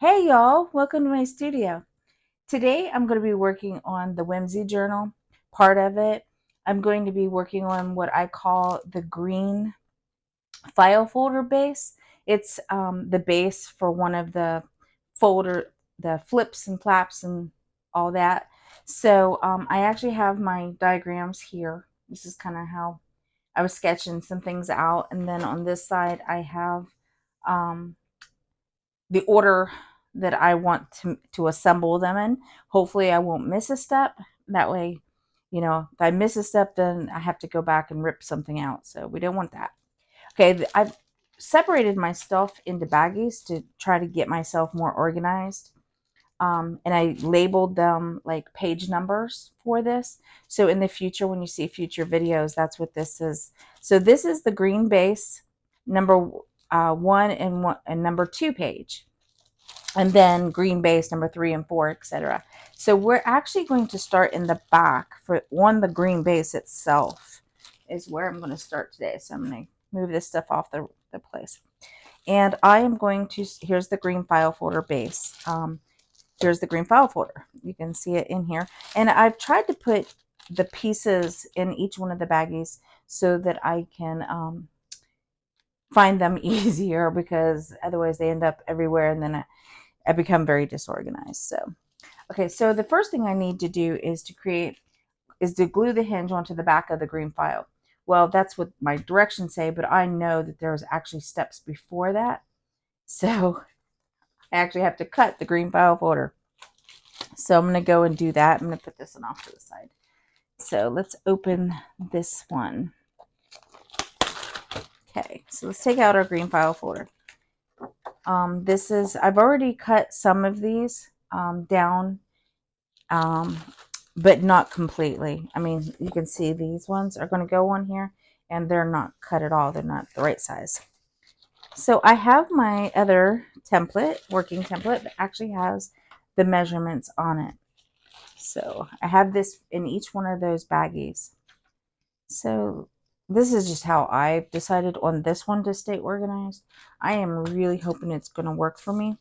Hey y'all, welcome to my studio. Today I'm going to be working on the Whimsy Journal, part of it. I'm going to be working on what I call the green file folder base. It's the base for one of the the flips and flaps and all that. So I actually have my diagrams here. This is kind of how I was sketching some things out. And then on this side I have um, the order that I want to assemble them in. Hopefully I won't miss a step. That way, if I miss a step, then I have to go back and rip something out. So we don't want that. Okay, I've separated my stuff into baggies to try to get myself more organized. And I labeled them like page numbers for this. So in the future, when you see future videos, that's what this is. So this is the green base, number one and number two page, and then green base number 3 and 4, etc. So we're actually going to start in the back on the green base itself is where I'm going to start today. So I'm going to move this stuff off the place. And I am going to, here's the green file folder base. Here's the green file folder. You can see it in here. And I've tried to put the pieces in each one of the baggies so that I can find them easier, because otherwise they end up everywhere and then I become very disorganized. So, okay, so the first thing I need to do is to glue the hinge onto the back of the green file. Well, that's what my directions say, but I know that there's actually steps before that. So I actually have to cut the green file folder. So I'm going to go and do that. I'm going to put this one off to the side. So let's open this one. Okay, so let's take out our green file folder. I've already cut some of these down, but not completely. I mean, you can see these ones are going to go on here, and they're not cut at all. They're not the right size. So I have my other working template that actually has the measurements on it. So I have this in each one of those baggies. So this is just how I decided on this one to stay organized. I am really hoping it's going to work for me.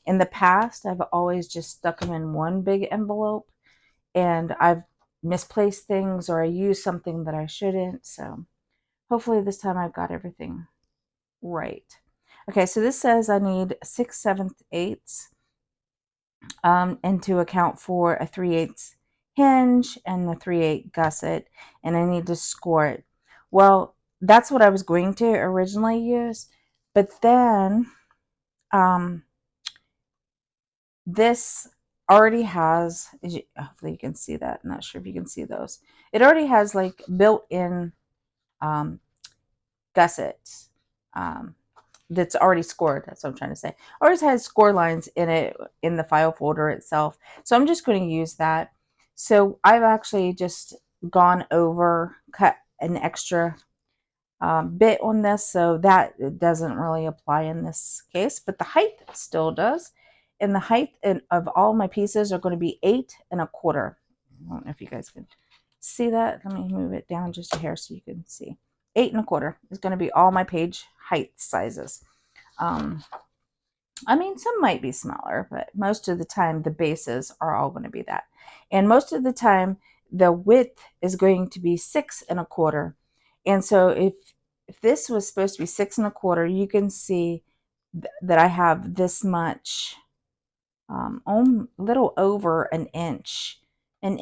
In the past, I've always just stuck them in one big envelope, and I've misplaced things or I used something that I shouldn't. So hopefully this time I've got everything right. Okay, so this says I need 6/7/8 and to account for a 3/8 hinge and a 3/8 gusset, and I need to score it. Well, that's what I was going to originally use, but then this already has, hopefully you can see that. I'm not sure if you can see those. It already has like built-in gussets that's already scored. That's what I'm trying to say. Always has score lines in it in the file folder itself. So I'm just going to use that. So I've actually just gone over, cut an extra bit on this, so that doesn't really apply in this case, but the height still does. And the height of all my pieces are going to be 8 1/4. I don't know if you guys can see that. Let me move it down just a hair so you can see. 8 1/4 is going to be all my page height sizes. I mean, some might be smaller, but most of the time the bases are all going to be that. And most of the time the width is going to be 6 1/4. And so if this was supposed to be 6 1/4, you can see that I have this much, a little over an inch and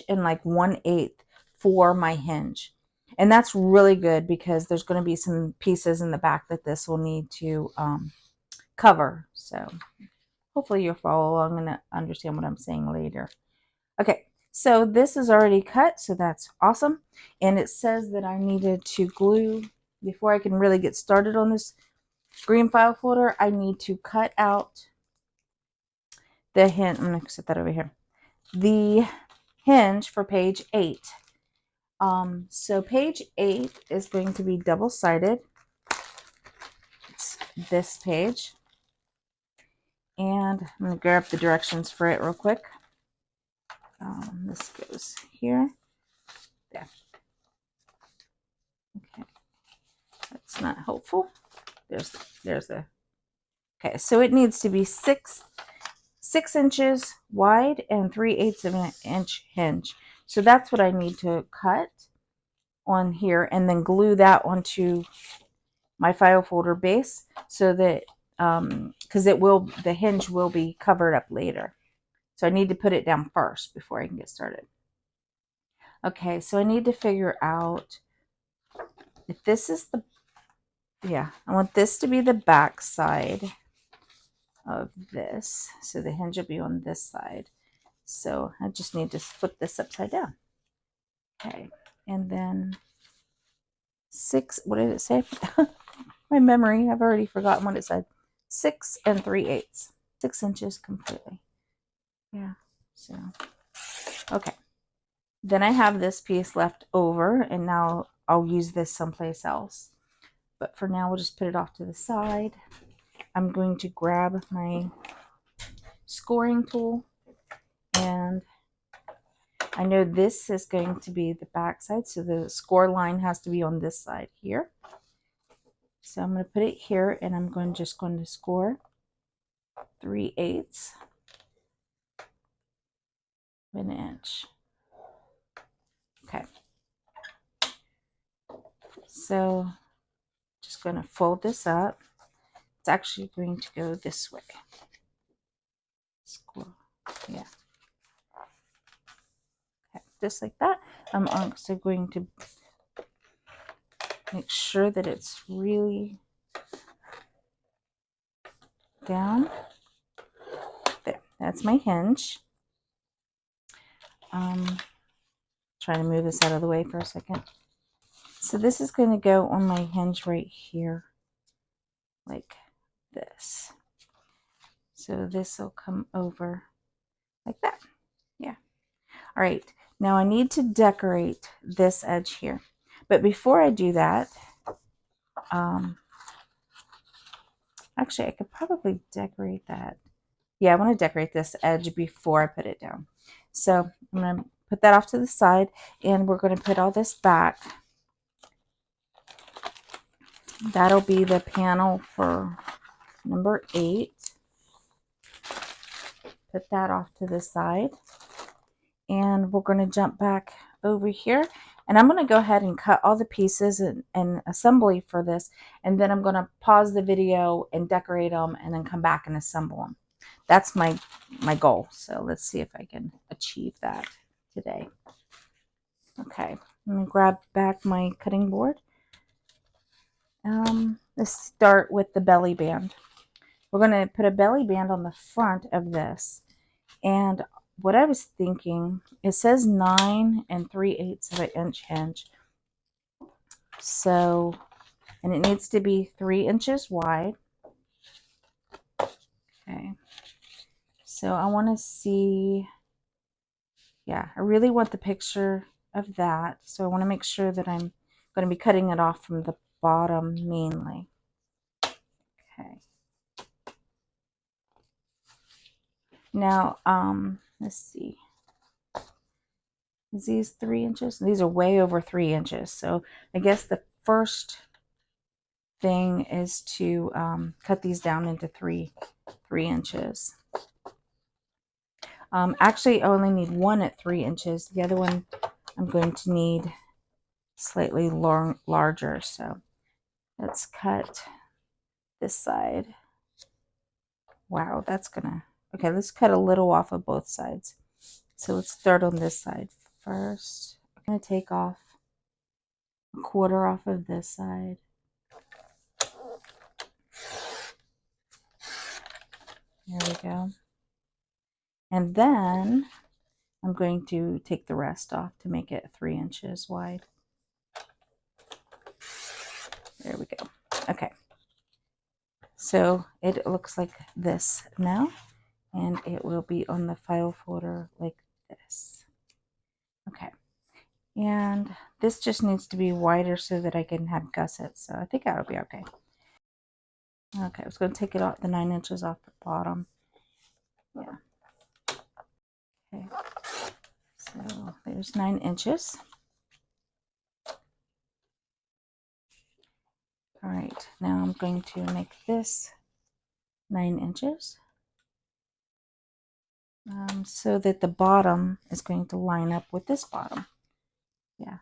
like 1/8 for my hinge. And that's really good because there's going to be some pieces in the back that this will need to cover. So hopefully you'll follow along and understand what I'm saying later. Okay, so this is already cut, so that's awesome. And it says that I needed to glue, before I can really get started on this green file folder, I need to cut out the hinge. I'm going to set that over here. The hinge for page 8. So page 8 is going to be double-sided. It's this page. And I'm going to grab the directions for it real quick. This goes here. There. Okay. That's not helpful. There's the. Okay, so it needs to be 6 6 inches wide and 3/8 of an inch hinge. So that's what I need to cut on here and then glue that onto my file folder base so that because the hinge will be covered up later. So I need to put it down first before I can get started. Okay, so I need to figure out if this is the, yeah, I want this to be the back side of this. So the hinge will be on this side. So I just need to flip this upside down. Okay, and then 6, what did it say? My memory, I've already forgotten what it said. 6 3/8, 6 inches completely. Yeah, so, okay. Then I have this piece left over, and now I'll use this someplace else. But for now, we'll just put it off to the side. I'm going to grab my scoring tool, and I know this is going to be the back side, so the score line has to be on this side here. So I'm going to put it here, and I'm just going to score 3/8 of an inch. Okay. So just going to fold this up. It's actually going to go this way. Score. Yeah. Okay. Just like that. I'm also going to make sure that it's really down. There. That's my hinge. Trying to move this out of the way for a second. So this is going to go on my hinge right here, like this. So this will come over like that. Yeah. All right. Now I need to decorate this edge here. But before I do that, actually I could probably decorate that. Yeah, I want to decorate this edge before I put it down. So I'm going to put that off to the side, and we're going to put all this back. That'll be the panel for number 8. Put that off to the side, and we're going to jump back over here, and I'm going to go ahead and cut all the pieces and assembly for this, and then I'm going to pause the video and decorate them and then come back and assemble them. That's my goal. So let's see if I can achieve that today. Okay, let me grab back my cutting board. Let's start with the belly band. We're going to put a belly band on the front of this. And what I was thinking, it says 9 3/8 of an inch hinge. So, and it needs to be 3 inches wide. Okay. So I want to see, yeah, I really want the picture of that. So I want to make sure that I'm going to be cutting it off from the bottom mainly. Okay. Now, let's see. Is these 3 inches? These are way over 3 inches. So I guess the first thing is to cut these down into 3 inches. Actually, I only need one at 3 inches. The other one I'm going to need slightly larger. So let's cut this side. Wow, that's gonna, okay, let's cut a little off of both sides. So let's start on this side first. I'm gonna take off a quarter off of this side. There we go. And then I'm going to take the rest off to make it 3 inches wide. There we go. Okay. So it looks like this now, and it will be on the file folder like this. Okay. And this just needs to be wider so that I can have gussets. So I think that'll be okay. Okay, I was going to take it off, the 9 inches off the bottom. Yeah. Okay. So there's 9 inches. All right, now I'm going to make this 9 inches. so that the bottom is going to line up with this bottom. Yeah.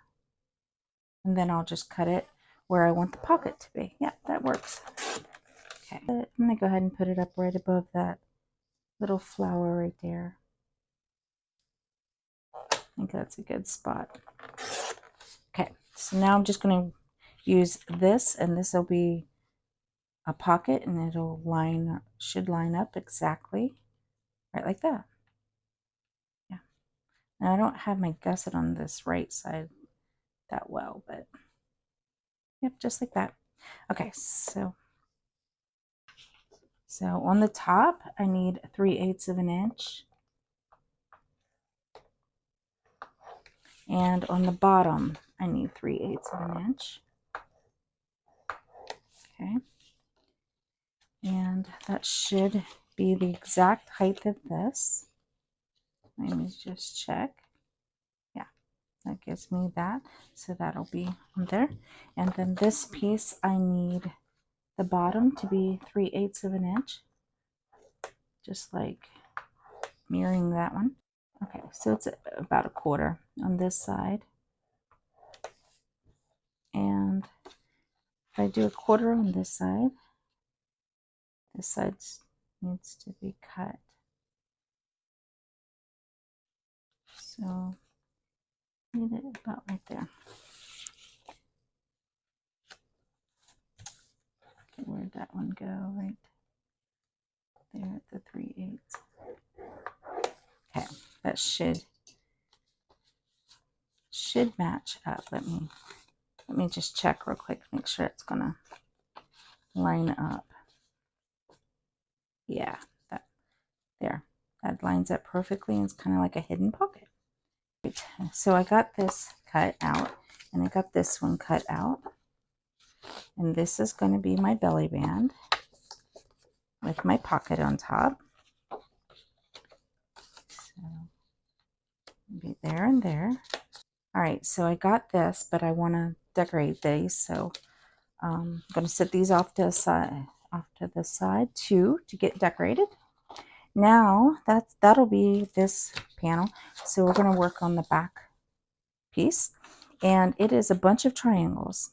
And then I'll just cut it where I want the pocket to be. Yeah, that works. Okay. I'm going to go ahead and put it up right above that little flower right there. I think that's a good spot. Okay, so now I'm just going to use this, and this will be a pocket, and it'll should line up exactly right like that. Yeah. Now I don't have my gusset on this right side that well, but yep, just like that. Okay, so on the top I need 3/8 of an inch, and on the bottom I need 3/8 of an inch. Okay, and that should be the exact height of this. Let me just check. Yeah, that gives me that, so that'll be on there. And then this piece, I need the bottom to be 3/8 of an inch, just like mirroring that one. Okay, so it's about 1/4 on this side, and if I do 1/4 on this side needs to be cut. So need it about right there. Okay, where'd that one go? Right there at the 3/8. Okay, that should match up. Let me just check real quick, make sure it's gonna line up. Yeah, that lines up perfectly, and it's kind of like a hidden pocket. Right. So I got this cut out, and I got this one cut out, and this is going to be my belly band with my pocket on top. So be there and there. All right, so I got this, but I want to decorate these, so I'm going to set these off to the side too to get decorated. Now that'll be this panel. So we're going to work on the back piece, and it is a bunch of triangles.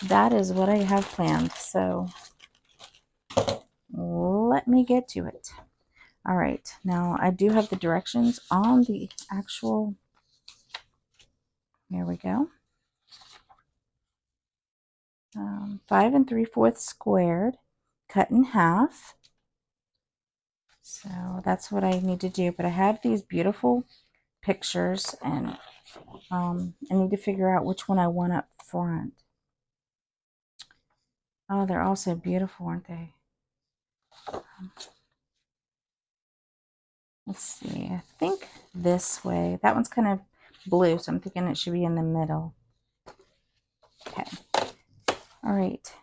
That is what I have planned. So let me get to it. All right, now I do have the directions on the actual. Here we go. 5 3/4 squared, cut in half. So that's what I need to do. But I have these beautiful pictures, and I need to figure out which one I want up front. Oh, they're all so beautiful, aren't they? Let's see. I think this way. That one's kind of blue, so I'm thinking it should be in the middle. Okay. All right.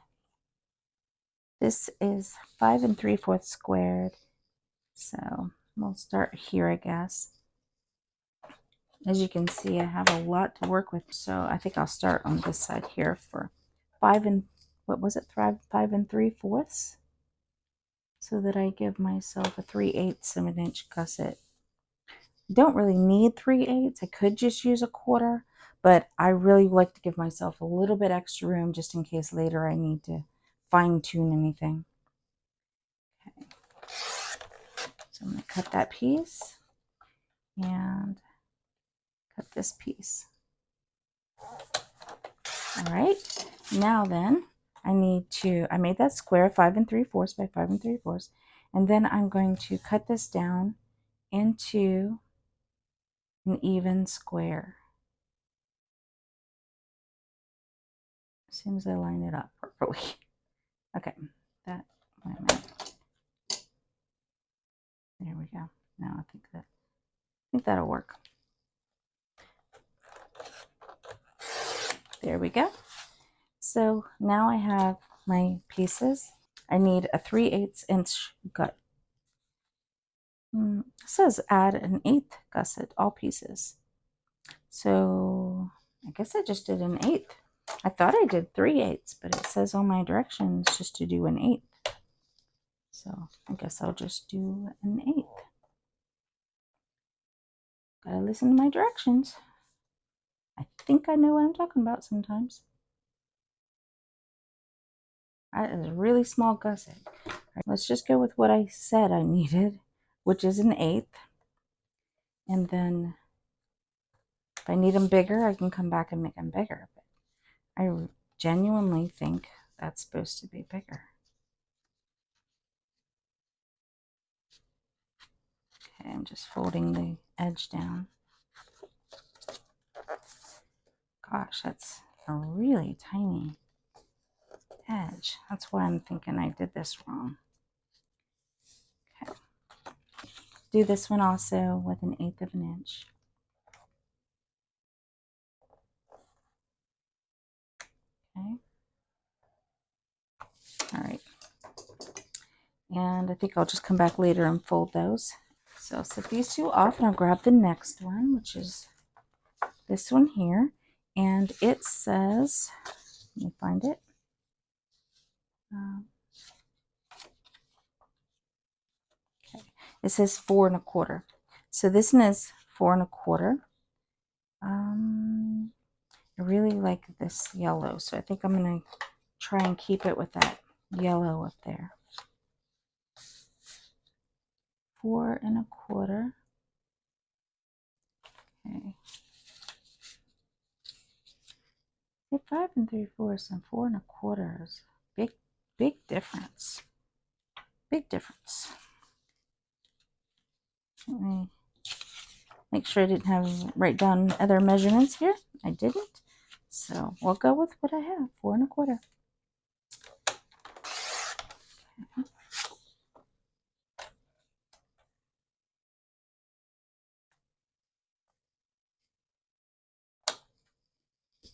This is 5 3/4 squared. So we'll start here, I guess. As you can see, I have a lot to work with, so I think I'll start on this side here for 5 3/4, so that I give myself a 3/8 of an inch gusset. Don't really need 3/8. I could just use 1/4, but I really like to give myself a little bit extra room just in case later I need to fine tune anything. Okay. So I'm going to cut that piece and cut this piece. All right, now then I made that square 5 3/4 by 5 3/4, and then I'm going to cut this down into an even square as soon as I line it up properly. Okay, wait a minute. There we go. Now I think that'll work. There we go. So now I have my pieces. I need a 3/8 inch gut. It says add an 1/8 gusset, all pieces. So I guess I just did an 1/8. I thought I did 3/8, but it says on my directions just to do an 1/8. So I guess I'll just do an 1/8. Gotta listen to my directions. I think I know what I'm talking about sometimes. That is a really small gusset. Right, let's just go with what I said I needed, which is an 1/8. And then if I need them bigger, I can come back and make them bigger. But I genuinely think that's supposed to be bigger. Okay, I'm just folding the edge down. Gosh, that's a really tiny edge. That's why I'm thinking I did this wrong. Okay. Do this one also with an 1/8 of an inch. Okay. All right. And I think I'll just come back later and fold those. So I'll set these two off and I'll grab the next one, which is this one here. And it says, let me find it. Okay. It says 4 1/4. So this one is 4 1/4. I really like this yellow, so I think I'm going to try and keep it with that yellow up there. 4 1/4. Okay. 5 3/4 and 4 1/4. Big difference. Big difference. Let me make sure I didn't write down other measurements here. I didn't. So we'll go with what I have, 4 1/4. Okay.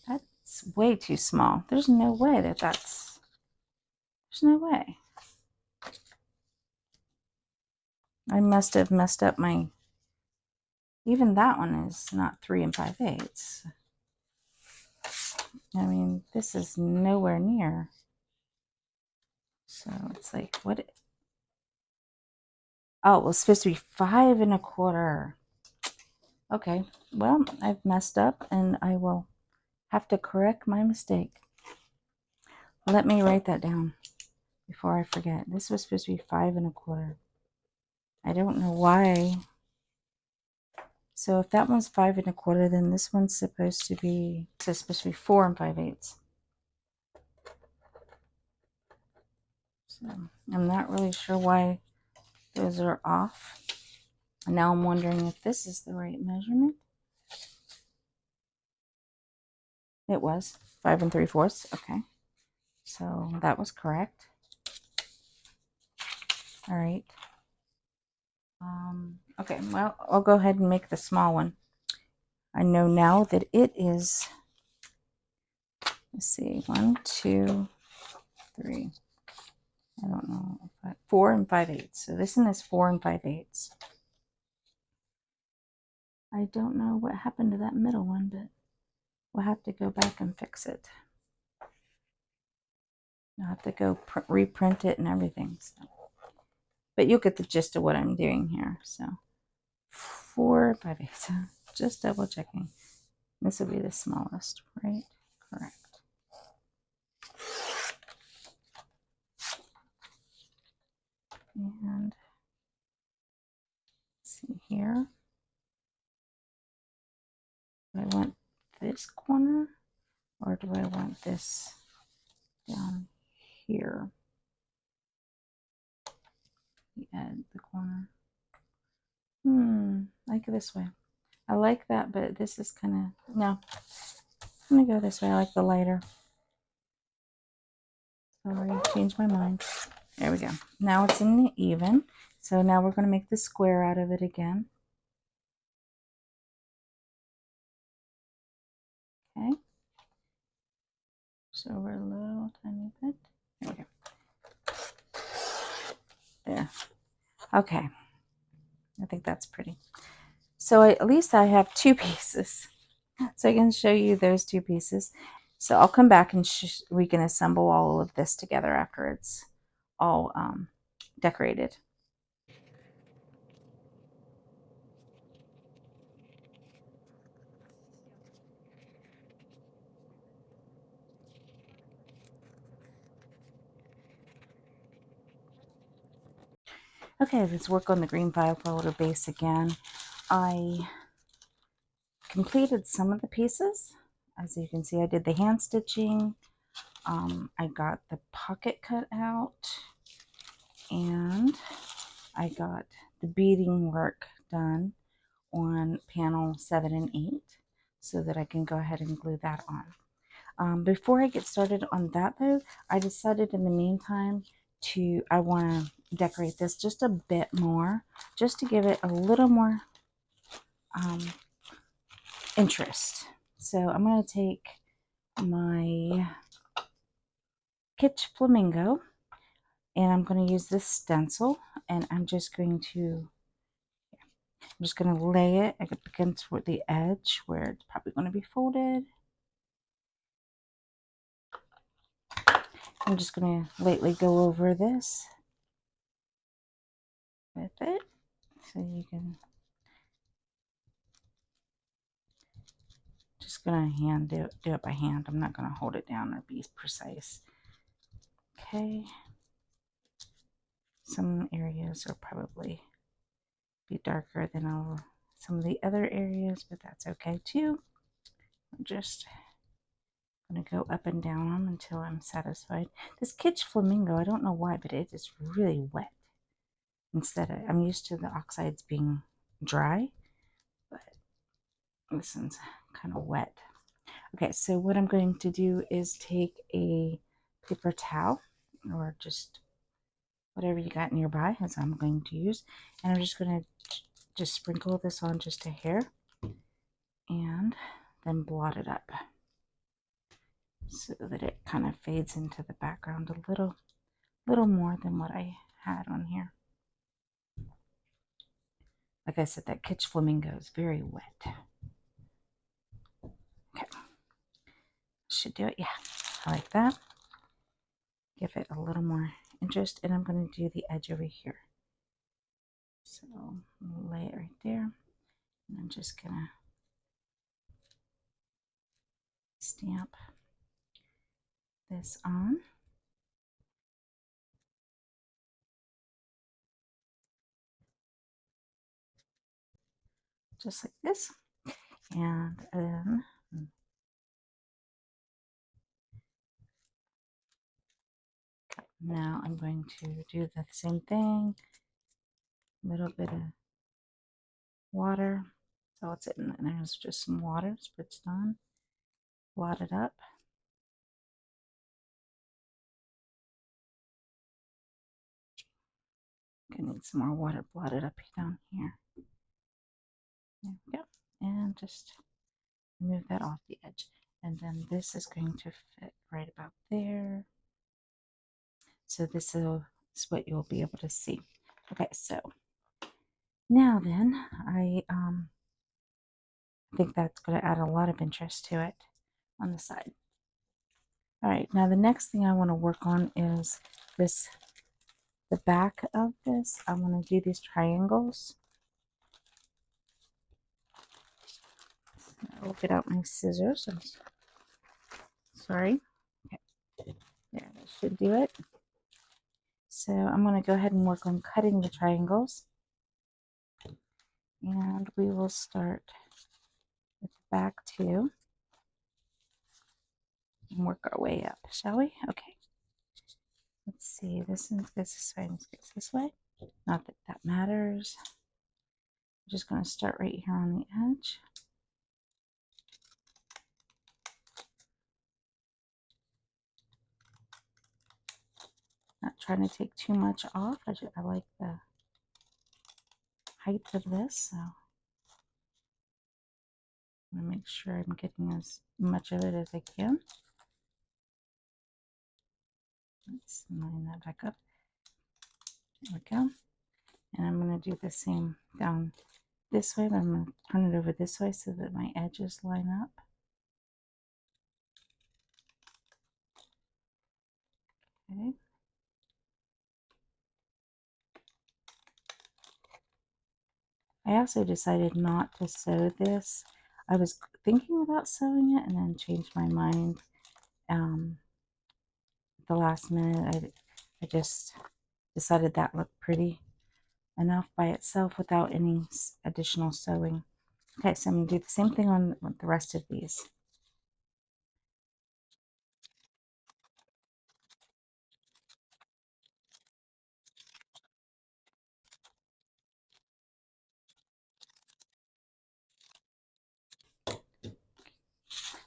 That's way too small. There's no way there's no way. I must have messed up my, even that one is not 3 5/8. I mean, this is nowhere near. So it's like, what? Oh, it was supposed to be 5 1/4. Okay, well, I've messed up and I will have to correct my mistake. Let me write that down before I forget. This was supposed to be 5 1/4. I don't know why. So if that one's 5 1/4, then this one's supposed to be, it's supposed to be 4 5/8. So I'm not really sure why those are off. And now I'm wondering if this is the right measurement. It was 5 3/4. Okay, so that was correct. All right. Okay, well, I'll go ahead and make the small one. I know now that it is, let's see, 1 2 3, I don't know, 4 5/8. So this one is 4 5/8. I don't know what happened to that middle one, but we'll have to go back and fix it. I'll have to go reprint it and everything. So. But you'll get the gist of what I'm doing here. So 4 5/8. Just double checking. This will be the smallest, right? Correct. And let's see here. Do I want this corner or do I want this down here? The corner. Like this way. I like that, but this is kind of, no. I'm going to go this way. I like the lighter. Sorry, changed my mind. There we go. Now it's in the even. So now we're going to make the square out of it again. Okay. So we're a little tiny bit. There we go. There. Okay. I think that's pretty. So at least I have 2 pieces. So I can show you those 2 pieces. So I'll come back and we can assemble all of this together after it's all decorated. Okay, let's work on the green file folder base again. I completed some of the pieces. As you can see, I did the hand stitching. I got the pocket cut out, and I got the beading work done on panel 7 and 8 so that I can go ahead and glue that on. Before I get started on that though, I decided in the meantime I want to decorate this just a bit more, just to give it a little more interest. So I'm going to take my Kitsch Flamingo, and I'm going to use this stencil, and I'm just going to lay it against the edge where it's probably going to be folded. I'm just going to lightly go over this with it, so you can just going to do it by hand. I'm not going to hold it down or be precise. Okay. Some areas will probably be darker than some of the other areas, but that's okay too. I'm just going to go up and down them until I'm satisfied. This Kitsch Flamingo, I don't know why, but it is really wet. I'm used to the oxides being dry, but this one's kind of wet. Okay, so what I'm going to do is take a paper towel, or just whatever you got nearby, as I'm going to use, and I'm just going to just sprinkle this on just a hair, and then blot it up so that it kind of fades into the background a little more than what I had on here. Like I said, that Kitsch Flamingo is very wet. Okay, should do it. Yeah, I like that. Give it a little more interest, and I'm going to do the edge over here. So lay it right there, and I'm just going to stamp this on. Just like this. And then now I'm going to do the same thing. A little bit of water. So it's in there's just some water spritzed on. Blot it up. I need some more water blotted up down here. There we go. And just remove that off the edge. And then this is going to fit right about there. So this is what you'll be able to see. Okay, so now then, I think that's going to add a lot of interest to it on the side. All right, now the next thing I want to work on is the back of this. I want to do these triangles. I'll get out my scissors. I'm sorry. Okay. There, that should do it. So I'm going to go ahead and work on cutting the triangles. And we will start with the back too. And work our way up, shall we? Okay. Let's see. This goes this way, this goes this way. Not that that matters. I'm just going to start right here on the edge. Not trying to take too much off. I like the height of this, so I'm going to make sure I'm getting as much of it as I can. Let's line that back up. There we go. And I'm going to do the same down this way, but I'm going to turn it over this way so that my edges line up. Okay. I also decided not to sew this. I was thinking about sewing it and then changed my mind at the last minute. I just decided that looked pretty. enough by itself without any additional sewing. Okay, so I'm going to do the same thing on the rest of these.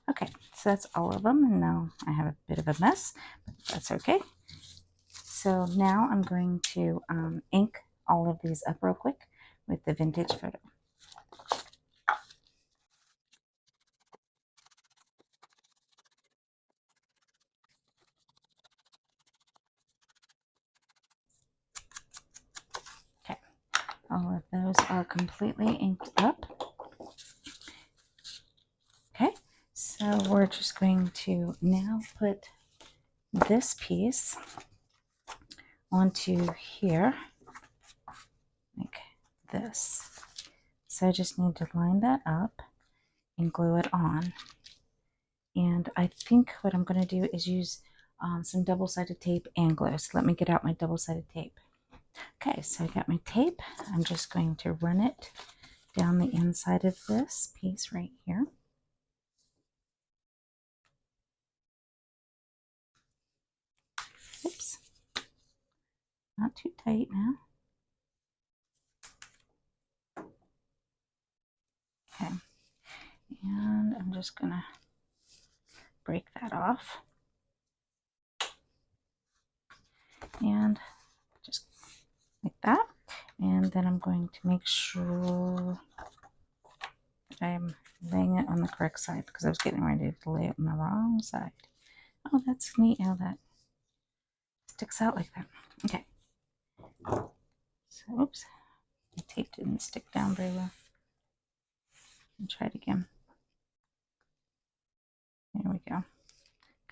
Okay, so that's all of them, and now I have a bit of a mess, but that's okay. So now I'm going to ink all of these up real quick with the vintage photo. Okay, all of those are completely inked up. Okay, so we're just going to now put this piece onto here, like this. So I just need to line that up and glue it on. And I think what I'm going to do is use some double-sided tape and glue. So let me get out my double-sided tape. Okay, so I got my tape. I'm just going to run it down the inside of this piece right here. Oops, not too tight now. Okay, and I'm just gonna break that off. And just like that. And then I'm going to make sure that I'm laying it on the correct side because I was getting ready to lay it on the wrong side. Oh, that's neat how that sticks out like that. Okay. So, oops, the tape didn't stick down very well. I'll try it again. There we go.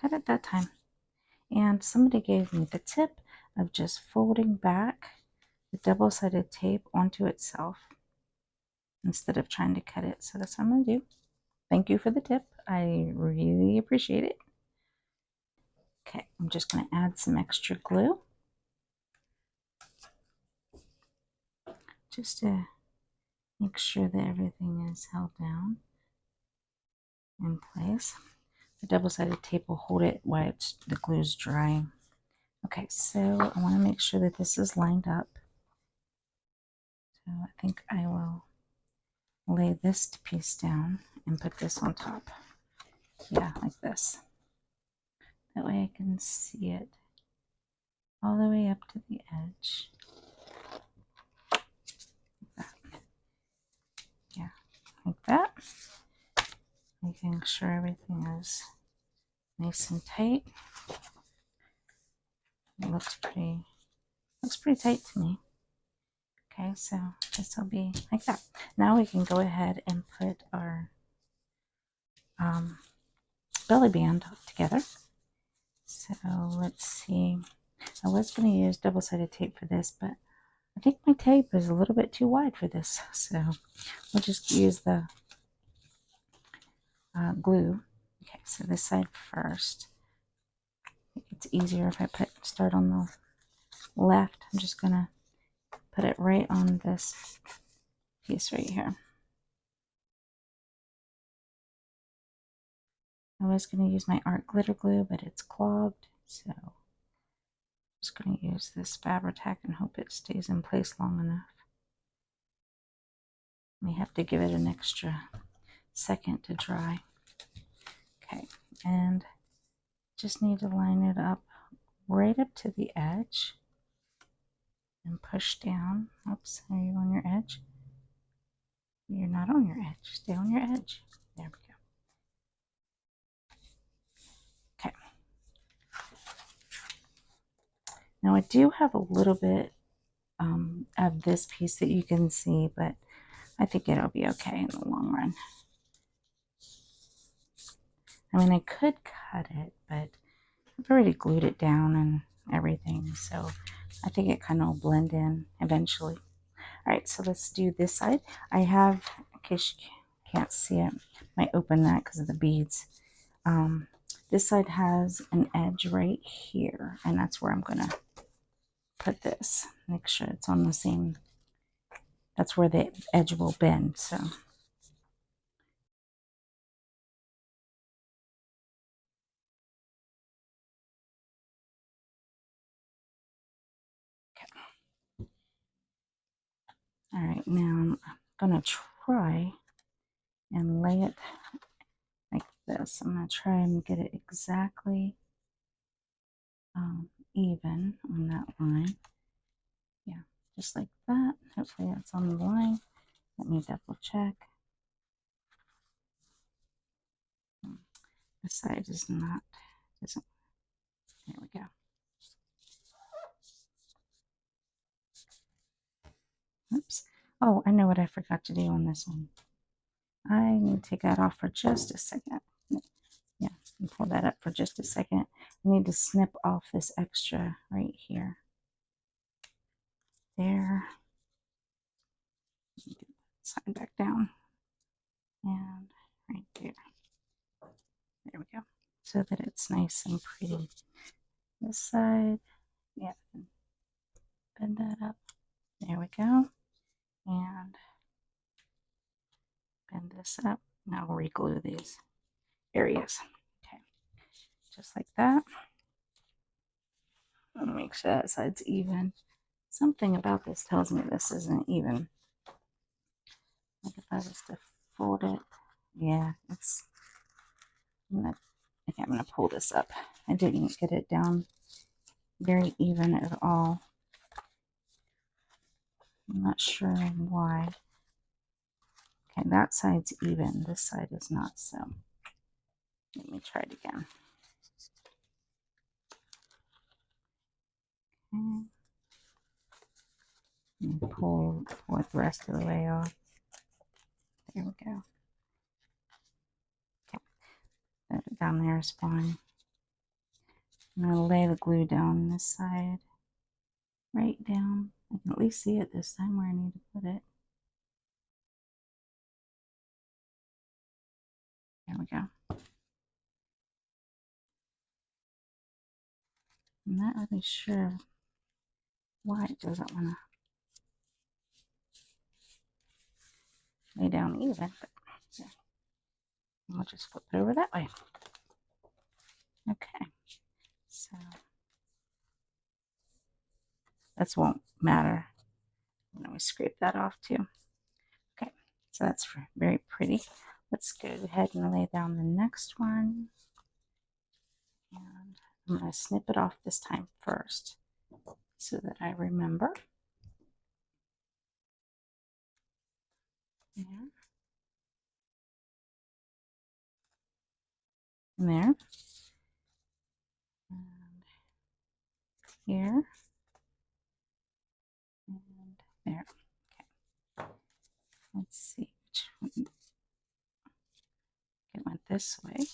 Got it that time. And somebody gave me the tip of just folding back the double-sided tape onto itself instead of trying to cut it. So that's what I'm going to do. Thank you for the tip. I really appreciate it. Okay, I'm just going to add some extra glue just to make sure that everything is held down in place. The double-sided tape will hold it while the glue is drying. Okay, so I want to make sure that this is lined up. So I think I will lay this piece down and put this on top. Yeah, like this. That way I can see it all the way up to the edge. Like that. Yeah, like that. Making sure everything is nice and tight. It looks pretty tight to me. Okay, so this will be like that. Now we can go ahead and put our belly band together. So let's see. I was going to use double-sided tape for this, but I think my tape is a little bit too wide for this. So we'll just use the glue. Okay, so this side first. I think it's easier if I start on the left. I'm just going to put it right on this piece right here. I was going to use my art glitter glue, but it's clogged, so I'm just going to use this Fabri-Tac and hope it stays in place long enough. May have to give it an extra second to dry. Okay, and just need to line it up right up to the edge and push down. Oops, are you on your edge? You're not on your edge. Stay on your edge. There we go. Okay. Now I do have a little bit of this piece that you can see, but I think it'll be okay in the long run. I mean, I could cut it, but I've already glued it down and everything, so I think it kind of will blend in eventually. All right, so let's do this side. I have, in case you can't see it, I might open that because of the beads. This side has an edge right here, and that's where I'm going to put this. Make sure it's on the same That's where the edge will bend. So all right, now I'm gonna try and lay it like this. I'm gonna try and get it exactly even on that line. Yeah, just like that. Hopefully that's on the line. Let me double check. This side is not, doesn't, there we go. Oops. Oh, I know what I forgot to do on this one. I need to take that off for just a second. Yeah, and pull that up for just a second. I need to snip off this extra right here. There. Get that side back down. And right there. There we go. So that it's nice and pretty. This side. Yeah. Bend that up. There we go. And bend this up. Now we'll reglue these areas. Okay. Just like that. I'll make sure that side's even. Something about this tells me this isn't even. Like if I was to fold it, yeah, it's. I'm gonna pull this up. I didn't get it down very even at all. I'm not sure why. Okay, that side's even. This side is not. So let me try it again. Okay. And pull the rest of the way off. There we go. Okay, that down there is fine. I'm going to lay the glue down this side, right down. I can at least see it this time where I need to put it. There we go. I'm not really sure why it doesn't want to lay down even, but yeah. I'll just flip it over that way. Okay, so this won't matter. Let me scrape that off too. Okay, so that's very pretty. Let's go ahead and lay down the next one. And I'm going to snip it off this time first so that I remember. There. And there. And here. And there. Okay. Let's see which one. It went this way.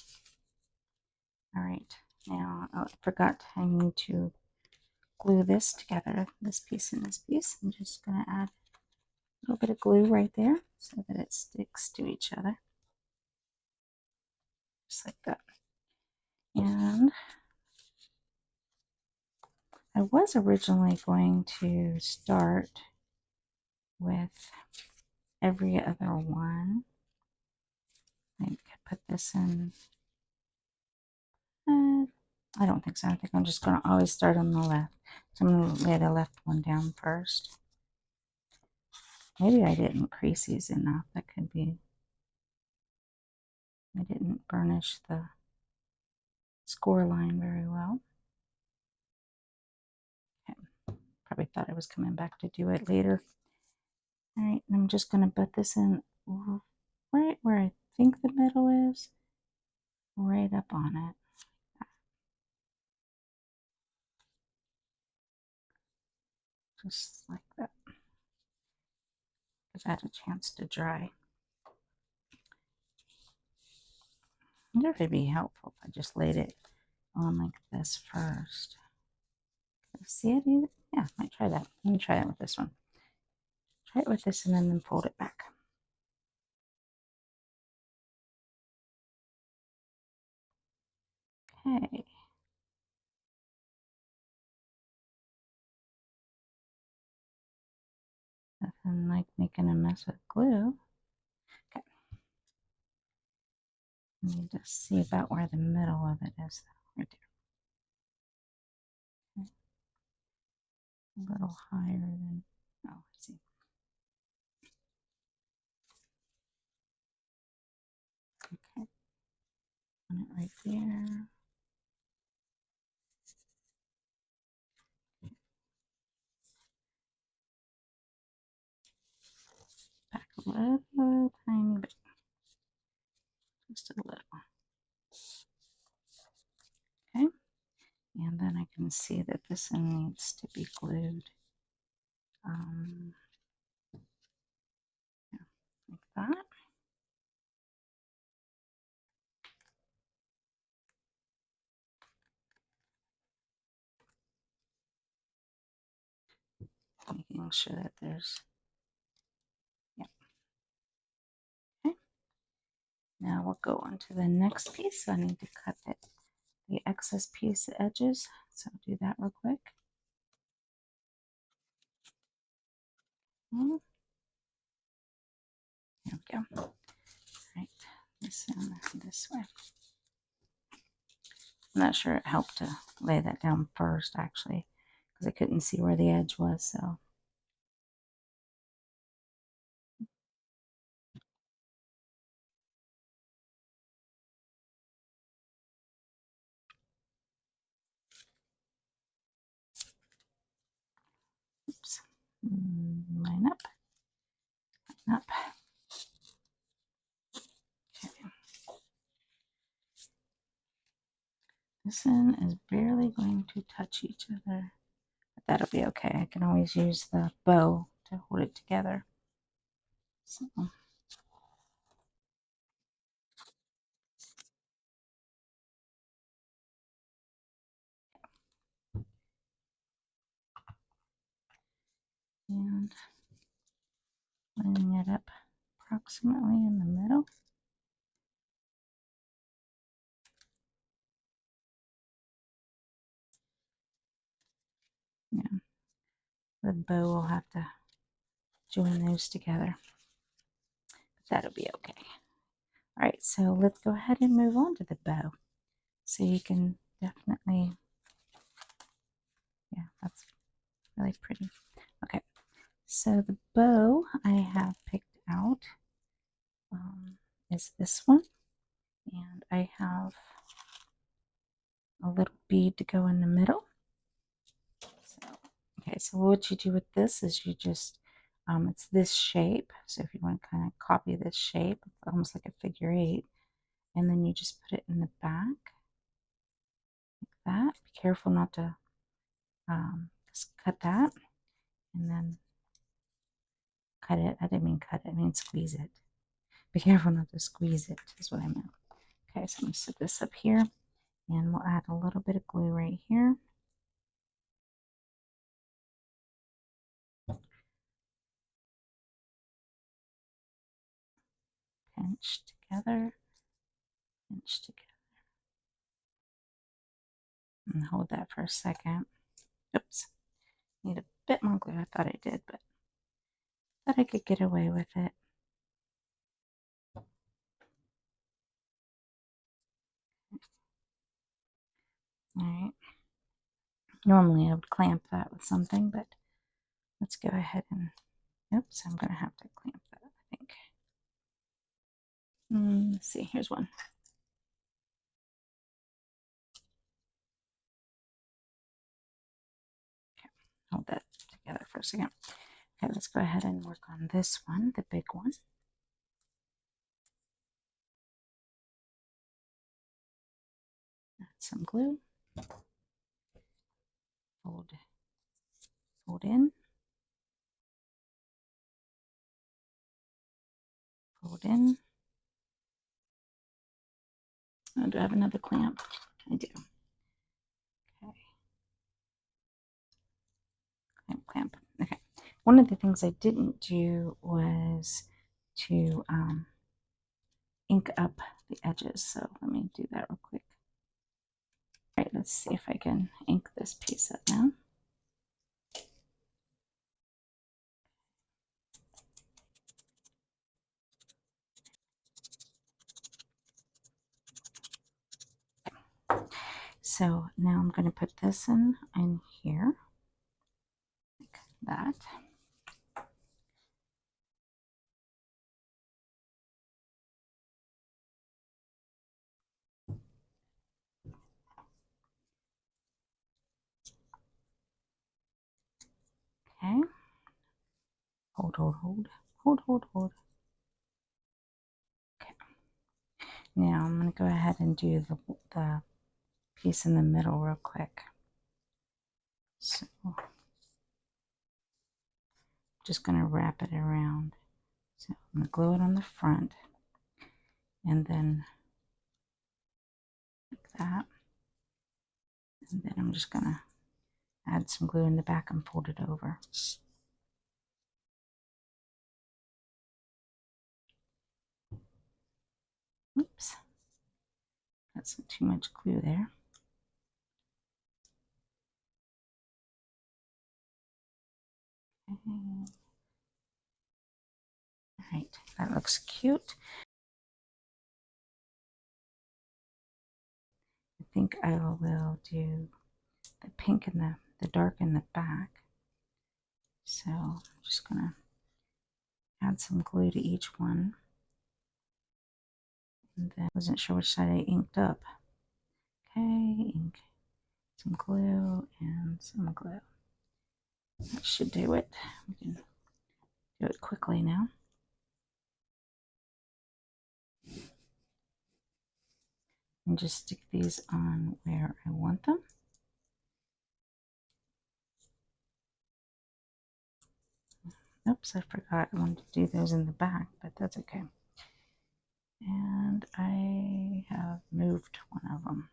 All right. Now, I forgot I need to glue this together, this piece and this piece. I'm just going to add a little bit of glue right there so that it sticks to each other. Just like that. And I was originally going to start with every other one. I could put this in. I don't think so. I think I'm just going to always start on the left. So I'm going to lay the left one down first. Maybe I didn't crease these enough. That could be. I didn't burnish the score line very well. Okay. Probably thought I was coming back to do it later. All right, and I'm just going to put this in right where I think the middle is, right up on it. Just like that. Give that a chance to dry. I wonder if it'd be helpful if I just laid it on like this first. See it either? Yeah, I might try that. Let me try it with this one. Try it with this and then fold it back. Okay. nothing like making a mess with glue. Okay. Let me just see about where the middle of it is. Right there. Okay. A little higher than, oh, I see. Okay. Put it right there. Back a little tiny bit. Just a little. Okay. And then I can see that this one needs to be glued. Yeah, like that. Making sure that there's, yeah. Okay. Now we'll go on to the next piece. So I need to cut the excess piece edges. So I'll do that real quick. There we go. All right, this in this way. I'm not sure it helped to lay that down first, actually, because I couldn't see where the edge was. So oops, line up, line up. Okay. This one is barely going to touch each other, but that'll be okay. I can always use the bow to hold it together. So, and lining it up approximately in the middle. Yeah, the bow will have to join those together, but that'll be okay. All right, so let's go ahead and move on to the bow. So you can definitely, yeah, that's really pretty. Okay, so the bow I have picked out is this one, and I have a little bead to go in the middle. So, okay, so what you do with this is you just, it's this shape. So if you want to kind of copy this shape, it's almost like a figure 8, and then you just put it in the back like that. Be careful not to just cut that, and then cut it. I didn't mean cut it, I mean squeeze it. Be careful not to squeeze it, is what I meant. Okay, so I'm going to set this up here, and we'll add a little bit of glue right here. Pinch together, pinch together. And hold that for a second. Oops, need a bit more glue. I thought I did, but I thought I could get away with it. All right. Normally I would clamp that with something, but let's go ahead and, oops, I'm going to have to clamp that, I think. Let's see, here's one. Okay, hold that together for a second. Okay, let's go ahead and work on this one, the big one. Add some glue. Fold in. Fold in. Oh, do I have another clamp? I do. Okay. Clamp. Okay. One of the things I didn't do was to ink up the edges. So let me do that real quick. All right, let's see if I can ink this piece up now. So now I'm going to put this in here, like that. Okay. Hold. Hold. Okay. Now I'm going to go ahead and do the piece in the middle real quick. So just going to wrap it around. So I'm going to glue it on the front and then like that. And then I'm just going to add some glue in the back and fold it over. Oops. Got some too much glue there. Okay. All right, that looks cute. I think I will do the pink and the dark in the back. So I'm just gonna add some glue to each one. And then I wasn't sure which side I inked up. Okay, ink, some glue and some glue. That should do it. We can do it quickly now. And just stick these on where I want them. Oops, I forgot I wanted to do those in the back, but that's okay. And I have moved one of them.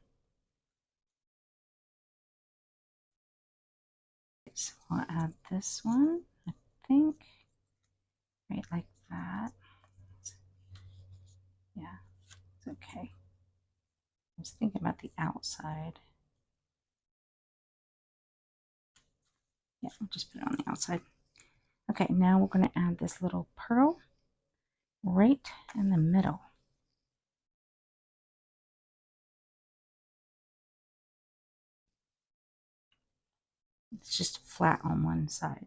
So I'll add this one, I think, right like that. Yeah, it's okay. I was thinking about the outside. Yeah, I'll just put it on the outside. Okay, now we're going to add this little pearl right in the middle. It's just flat on one side.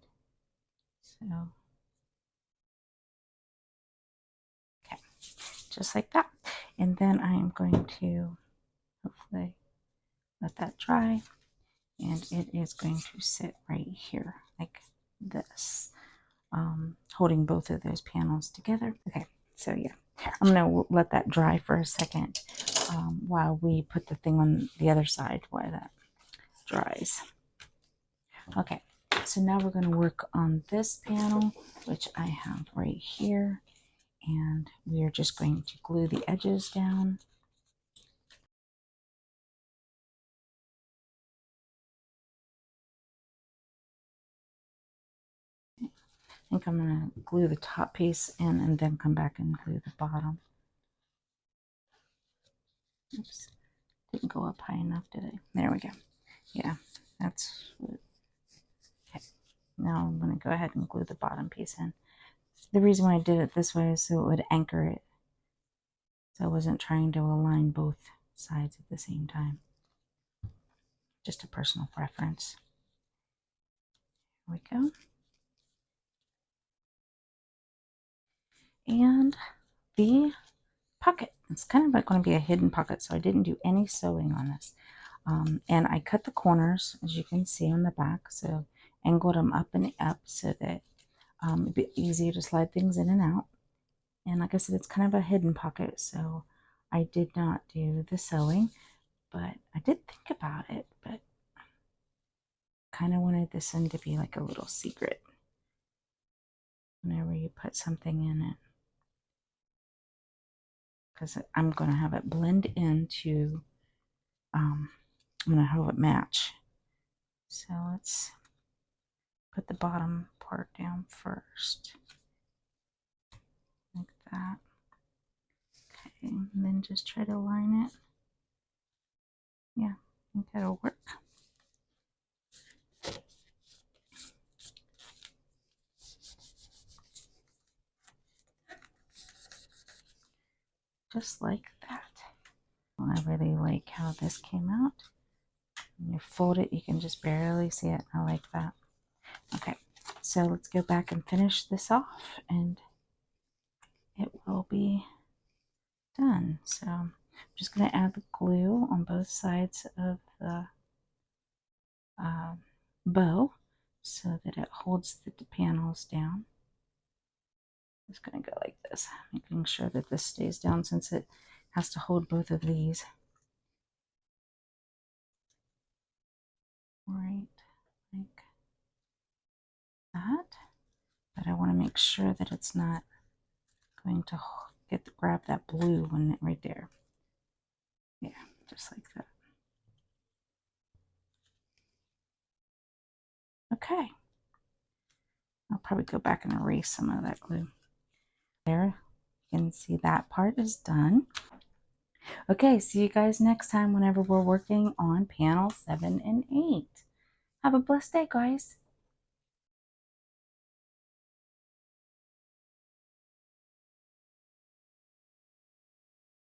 So, okay, just like that. And then I am going to hopefully let that dry. And it is going to sit right here like this, holding both of those panels together. Okay, so yeah, I'm going to let that dry for a second while we put the thing on the other side while that dries. Okay, so now we're going to work on this panel, which I have right here, and we are just going to glue the edges down. I think I'm going to glue the top piece in and then come back and glue the bottom. Oops, didn't go up high enough, did I? There we go. Yeah, that's what. Okay, now I'm going to go ahead and glue the bottom piece in. The reason why I did it this way is so it would anchor it. So I wasn't trying to align both sides at the same time. Just a personal preference. Here we go. And the pocket. It's kind of like going to be a hidden pocket, so I didn't do any sewing on this. And I cut the corners, as you can see on the back, so angled them up and up so that it'd be easier to slide things in and out. And like I said, it's kind of a hidden pocket, so I did not do the sewing, but I did think about it, but kind of wanted this one to be like a little secret whenever you put something in it, because I'm going to have it blend into, I'm going to have it match. So let's put the bottom part down first, like that. Okay, and then just try to line it. Yeah, I think that'll work. Just like that. Well, I really like how this came out. When you fold it, you can just barely see it. I like that. Okay, so let's go back and finish this off, and it will be done. So I'm just going to add the glue on both sides of the bow so that it holds the panels down. Just going to go like this, making sure that this stays down since it has to hold both of these. Right, like that. But I want to make sure that it's not going to grab that blue one right there. Yeah, just like that. Okay. I'll probably go back and erase some of that glue. There, you can see that part is done. Okay, see you guys next time whenever we're working on panel 7 and 8. Have a blessed day, guys.